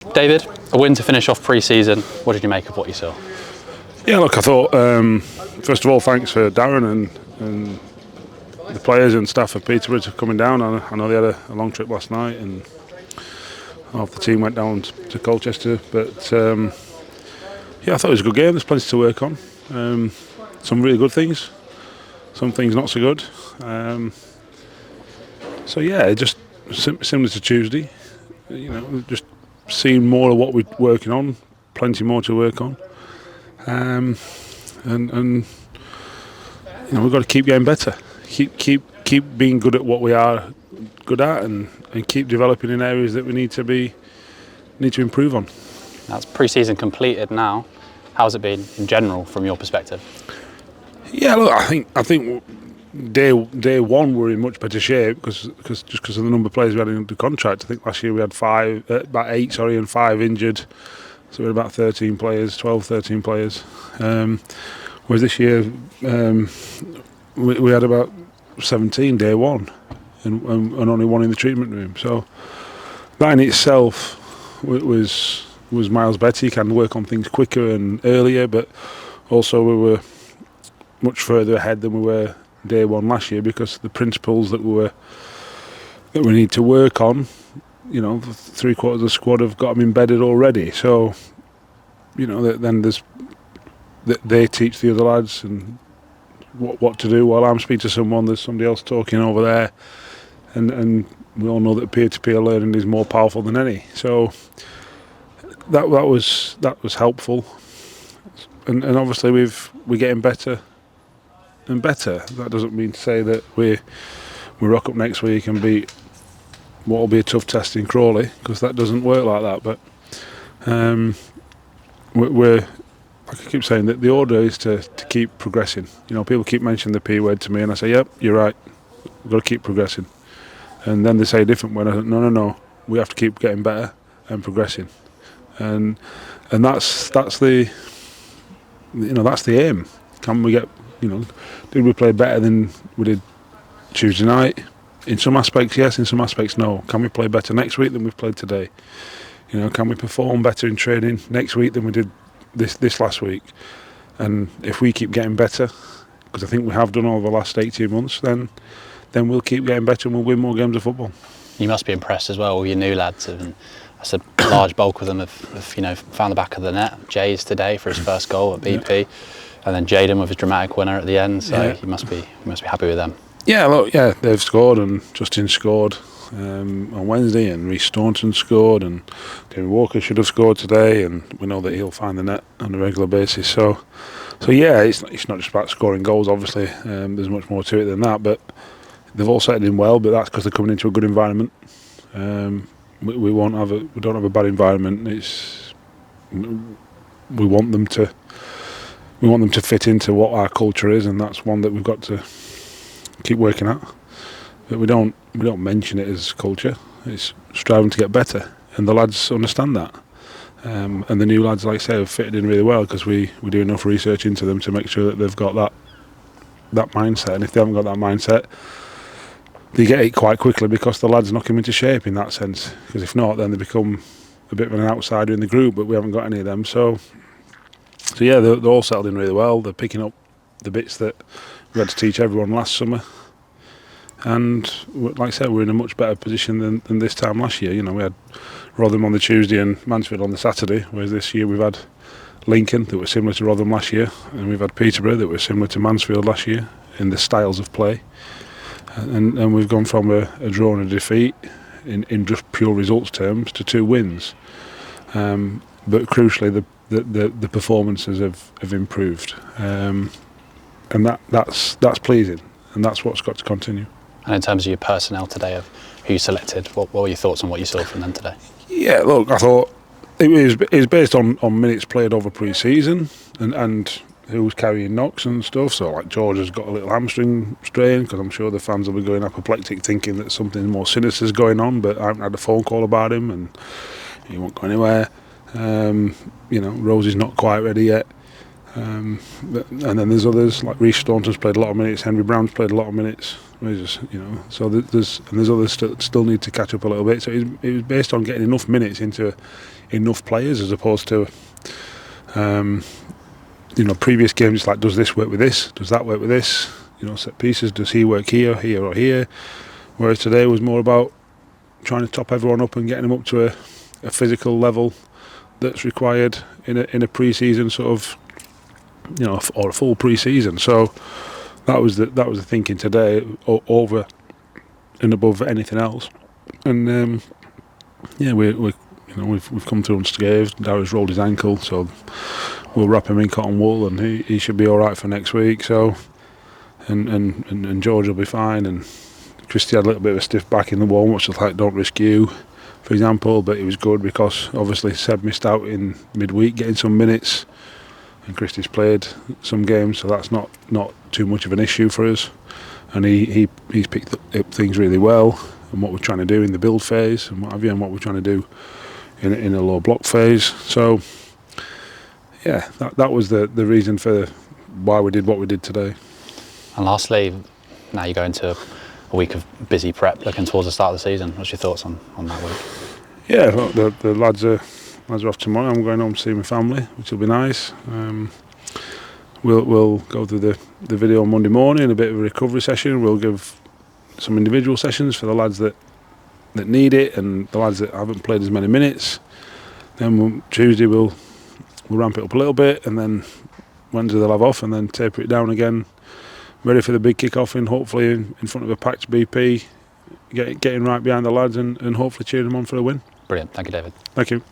David, a win to finish off pre-season. What did you make of what you saw? Yeah, look, I thought, first of all, thanks for Darren and the players and staff of Peterborough for coming down. I know they had a long trip last night and half the team went down to Colchester. But yeah, I thought it was a good game. There's plenty to work on. Some really good things, some things not so good. So yeah, just similar to Tuesday. Just seeing more of what we're working on, plenty more to work on. And we've got to keep getting better. Keep being good at what we are good at, and keep developing in areas that we need to improve on. That's pre-season completed now. How's it been in general from your perspective? Yeah, look, I think day one we're in much better shape because of the number of players we had under contract. I think last year we had about eight, and 5 injured. So we had about 13 players, 13 players. Whereas this year we had about 17 day one and only one in the treatment room. So that in itself was miles better. You can work on things quicker and earlier, but also we were much further ahead than we were day one last year because the principles that we need to work on, 3/4 of the squad have got them embedded already. So, then they teach the other lads and what to do. While I'm speaking to someone, there's somebody else talking over there, and we all know that peer-to-peer learning is more powerful than any. So that was helpful, and obviously we're getting better and better. That doesn't mean to say that we rock up next week and beat what will be a tough test in Crawley, because that doesn't work like that. But we're like I keep saying, that the order is to keep progressing. People keep mentioning the P word to me, and I say, "Yep, you're right. We've got to keep progressing." And then they say a different word. I say, No. We have to keep getting better and progressing. And that's the that's the aim. Can we get did we play better than we did Tuesday night? In some aspects, yes. In some aspects, no. Can we play better next week than we've played today? Can we perform better in training next week than we did this last week? And if we keep getting better, because I think we have done over the last 18 months, then we'll keep getting better and we'll win more games of football. You must be impressed as well with your new lads. And I said a large bulk of them have found the back of the net. Jay's today for his first goal at BP, and then Jaden with his dramatic winner at the end. So you must be happy with them. Yeah, look, they've scored, and Justin scored on Wednesday, and Reece Staunton scored, and David Walker should have scored today, and we know that he'll find the net on a regular basis. So yeah, it's not just about scoring goals. Obviously, there's much more to it than that. But they've all settled in well. But that's because they're coming into a good environment. We don't have a bad environment. We want them to fit into what our culture is, and that's one that we've got to keep working at. But we don't mention it as culture. It's striving to get better, and the lads understand that. And the new lads, like I say, have fitted in really well because we do enough research into them to make sure that they've got that mindset. And if they haven't got that mindset, they get it quite quickly because the lads knock them into shape in that sense. Because if not, then they become a bit of an outsider in the group. But we haven't got any of them. So yeah, they're all settled in really well. They're picking up the bits that we had to teach everyone last summer. And like I said, we're in a much better position than this time last year. We had Rotherham on the Tuesday and Mansfield on the Saturday, whereas this year we've had Lincoln that were similar to Rotherham last year, and we've had Peterborough that were similar to Mansfield last year in the styles of play. And we've gone from a draw and a defeat in just pure results terms to 2 wins. But crucially, the performances have improved, and that's pleasing, and that's what's got to continue. And in terms of your personnel today, of who you selected, what were your thoughts on what you saw from them today? Yeah, look, I thought it was based on minutes played over pre-season and who was carrying knocks and stuff. So like George has got a little hamstring strain, because I'm sure the fans will be going apoplectic thinking that something more sinister is going on, but I haven't had a phone call about him and he won't go anywhere. Rosie's not quite ready yet. And then there's others like Reece Staunton's played a lot of minutes, Henry Brown's played a lot of minutes, So there's others still need to catch up a little bit. So it was based on getting enough minutes into enough players, as opposed to previous games. It's like, does this work with this? Does that work with this? Set pieces. Does he work here, or here? Whereas today was more about trying to top everyone up and getting them up to a physical level that's required in a pre-season sort of, or a full pre-season. So that was the thinking today, over and above anything else. And we've come through unscathed. Darius rolled his ankle, so we'll wrap him in cotton wool, and he should be all right for next week. So, and George will be fine. And Christy had a little bit of a stiff back in the warm, which was like, don't risk you, for example. But it was good because obviously Seb missed out in midweek getting some minutes, and Christy's played some games, so that's not too much of an issue for us. And he's picked up things really well, and what we're trying to do in the build phase and what have you, and what we're trying to do in a low block phase. So yeah, that was the reason for why we did what we did today. And lastly, now you go into a week of busy prep, looking towards the start of the season. What's your thoughts on that week? Yeah, look, the lads are off tomorrow. I'm going home to see my family, which will be nice. We'll go through the video on Monday morning, a bit of a recovery session. We'll give some individual sessions for the lads that need it, and the lads that haven't played as many minutes. Then Tuesday we'll ramp it up a little bit, and then Wednesday they'll have off, and then taper it down again, ready for the big kick-off, and hopefully in front of a packed BP, getting right behind the lads and hopefully cheering them on for a win. Brilliant. Thank you, David. Thank you.